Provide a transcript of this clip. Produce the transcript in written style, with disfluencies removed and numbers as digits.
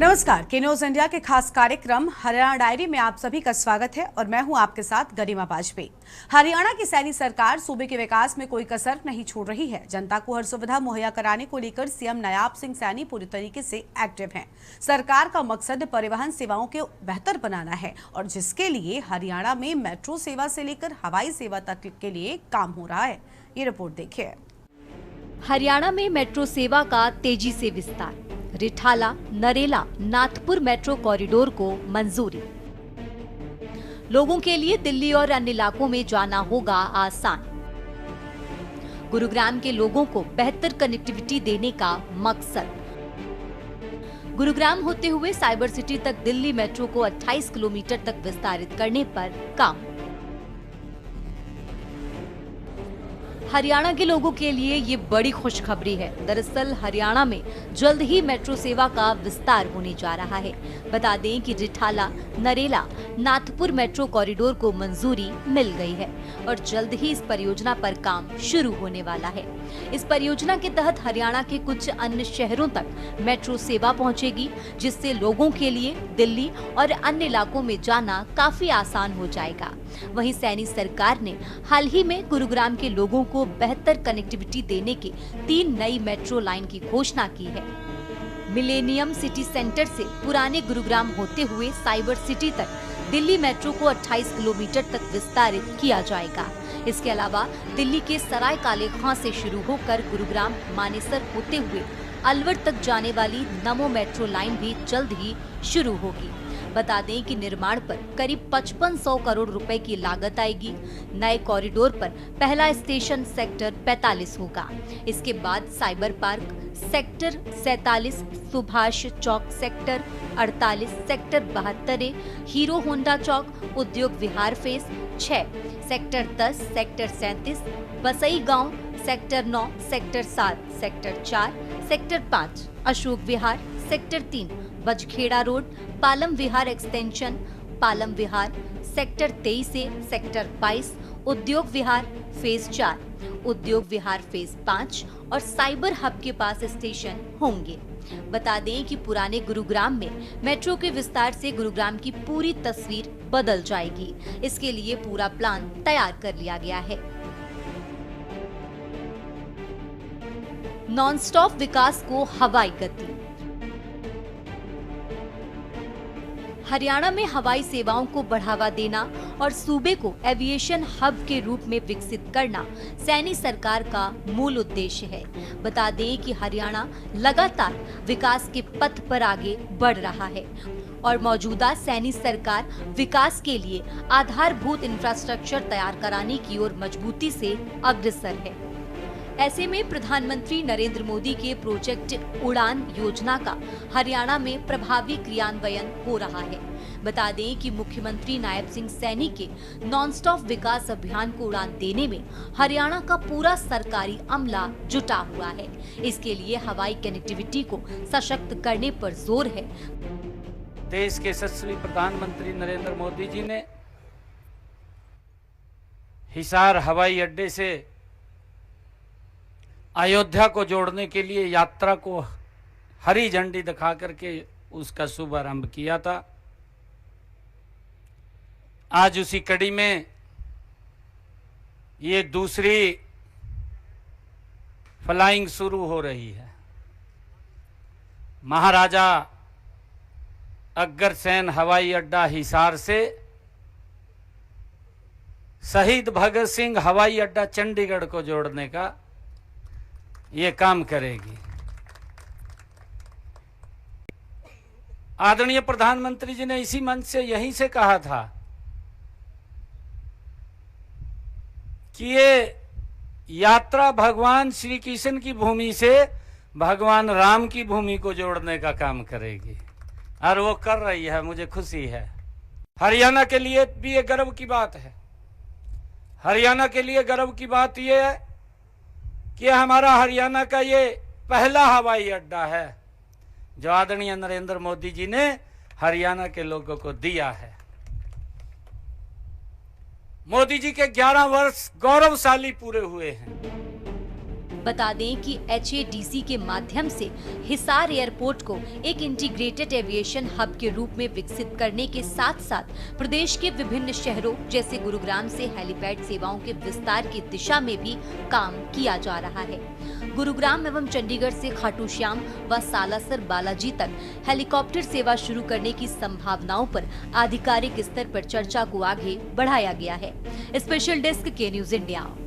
नमस्कार, के news India के खास कार्यक्रम हरियाणा डायरी में आप सभी का स्वागत है और मैं हूं आपके साथ गरिमा वाजपेयी। हरियाणा की सैनी सरकार सूबे के विकास में कोई कसर नहीं छोड़ रही है। जनता को हर सुविधा मुहैया कराने को लेकर सीएम नायाब सिंह सैनी पूरी तरीके से एक्टिव हैं। सरकार का मकसद परिवहन सेवाओं को बेहतर बनाना है और जिसके लिए हरियाणा में मेट्रो सेवा से लेकर हवाई सेवा तक के लिए काम हो रहा है। ये रिपोर्ट देखिए। हरियाणा में मेट्रो सेवा का तेजी से विस्तार। रिठाला, नरेला, नाथपुर मेट्रो कॉरिडोर को मंजूरी। लोगों के लिए दिल्ली और अन्य इलाकों में जाना होगा आसान। गुरुग्राम के लोगों को बेहतर कनेक्टिविटी देने का मकसद। गुरुग्राम होते हुए साइबर सिटी तक दिल्ली मेट्रो को 28 किलोमीटर तक विस्तारित करने पर काम। हरियाणा के लोगों के लिए ये बड़ी खुशखबरी है। दरअसल हरियाणा में जल्द ही मेट्रो सेवा का विस्तार होने जा रहा है। बता दें कि रिठाला, नरेला, नाथपुर मेट्रो कॉरिडोर को मंजूरी मिल गई है और जल्द ही इस परियोजना पर काम शुरू होने वाला है। इस परियोजना के तहत हरियाणा के कुछ अन्य शहरों तक मेट्रो सेवा पहुंचेगी, जिससे लोगों के लिए दिल्ली और अन्य इलाकों में जाना काफी आसान हो जाएगा। वहीं सैनी सरकार ने हाल ही में गुरुग्राम के लोगों को बेहतर कनेक्टिविटी देने के 3 नई मेट्रो लाइन की घोषणा की है। मिलेनियम सिटी सेंटर से पुराने गुरुग्राम होते हुए साइबर सिटी तक दिल्ली मेट्रो को 28 किलोमीटर तक विस्तारित किया जाएगा। इसके अलावा दिल्ली के सराय काले खां से शुरू होकर गुरुग्राम, मानेसर होते हुए अलवर तक जाने वाली नमो मेट्रो लाइन भी जल्द ही शुरू होगी। बता दें कि निर्माण पर करीब 5500 करोड़ रुपए की लागत आएगी। नए कॉरिडोर पर पहला स्टेशन सेक्टर 45 होगा। इसके बाद cyber park sector 47, Subhash Chowk sector 48, sector 72, Hero Honda Chowk, Udyog Vihar phase 6, sector 10, sector 37, Basai गांव, sector 9, sector 7, sector 4, sector 5, Ashok Vihar, sector 3, Bajghera road, Palam Vihar extension, Palam Vihar, sector 23 से सेक्टर 22, उद्योग विहार फेज 4, उद्योग विहार फेज 5 और साइबर हब के पास स्टेशन होंगे। बता दें कि पुराने गुरुग्राम में मेट्रो के विस्तार से गुरुग्राम की पूरी तस्वीर बदल जाएगी। इसके लिए पूरा प्लान तैयार कर लिया गया है। नॉनस्टॉप विकास को हवाई गति। हरियाणा में हवाई सेवाओं को बढ़ावा देना और सूबे को एविएशन हब के रूप में विकसित करना सैनी सरकार का मूल उद्देश्य है। बता दें कि हरियाणा लगातार विकास के पथ पर आगे बढ़ रहा है और मौजूदा सैनी सरकार विकास के लिए आधारभूत इंफ्रास्ट्रक्चर तैयार कराने की ओर मजबूती से अग्रसर है। ऐसे में प्रधानमंत्री नरेंद्र मोदी के प्रोजेक्ट उड़ान योजना का हरियाणा में प्रभावी क्रियान्वयन हो रहा है। बता दें कि मुख्यमंत्री नायब सिंह सैनी के नॉनस्टॉप विकास अभियान को उड़ान देने में हरियाणा का पूरा सरकारी अमला जुटा हुआ है। इसके लिए हवाई कनेक्टिविटी को सशक्त करने पर जोर है। देश के यशस्वी प्रधानमंत्री नरेंद्र मोदी जी ने हिसार हवाई अड्डे से अयोध्या को जोड़ने के लिए यात्रा को हरी झंडी दिखा करके उसका शुभारंभ किया था। आज उसी कड़ी में ये दूसरी फ्लाइंग शुरू हो रही है। महाराजा अग्रसेन हवाई अड्डा हिसार से शहीद भगत सिंह हवाई अड्डा चंडीगढ़ को जोड़ने का ये काम करेगी। आदरणीय प्रधानमंत्री जी ने इसी मंच से यहीं से कहा था कि ये यात्रा भगवान श्री कृष्ण की भूमि से भगवान राम की भूमि को जोड़ने का काम करेगी और वो कर रही है। मुझे खुशी है। हरियाणा के लिए भी ये गर्व की बात है। हरियाणा के लिए गर्व की बात ये है कि हमारा हरियाणा का ये पहला हवाई अड्डा है जो आदरणीय नरेंद्र मोदी जी ने हरियाणा के लोगों को दिया है। मोदी जी के 11 वर्ष गौरवशाली पूरे हुए हैं। बता दें कि HADC के माध्यम से हिसार एयरपोर्ट को एक इंटीग्रेटेड एविएशन हब के रूप में विकसित करने के साथ साथ प्रदेश के विभिन्न शहरों जैसे गुरुग्राम से हेलीपैड सेवाओं के विस्तार की दिशा में भी काम किया जा रहा है। गुरुग्राम एवं चंडीगढ़ से खाटू श्याम व सालासर बालाजी तक हेलीकॉप्टर सेवा शुरू करने की संभावनाओं पर आधिकारिक स्तर पर चर्चा को आगे बढ़ाया गया है। स्पेशल डेस्क के न्यूज इंडिया।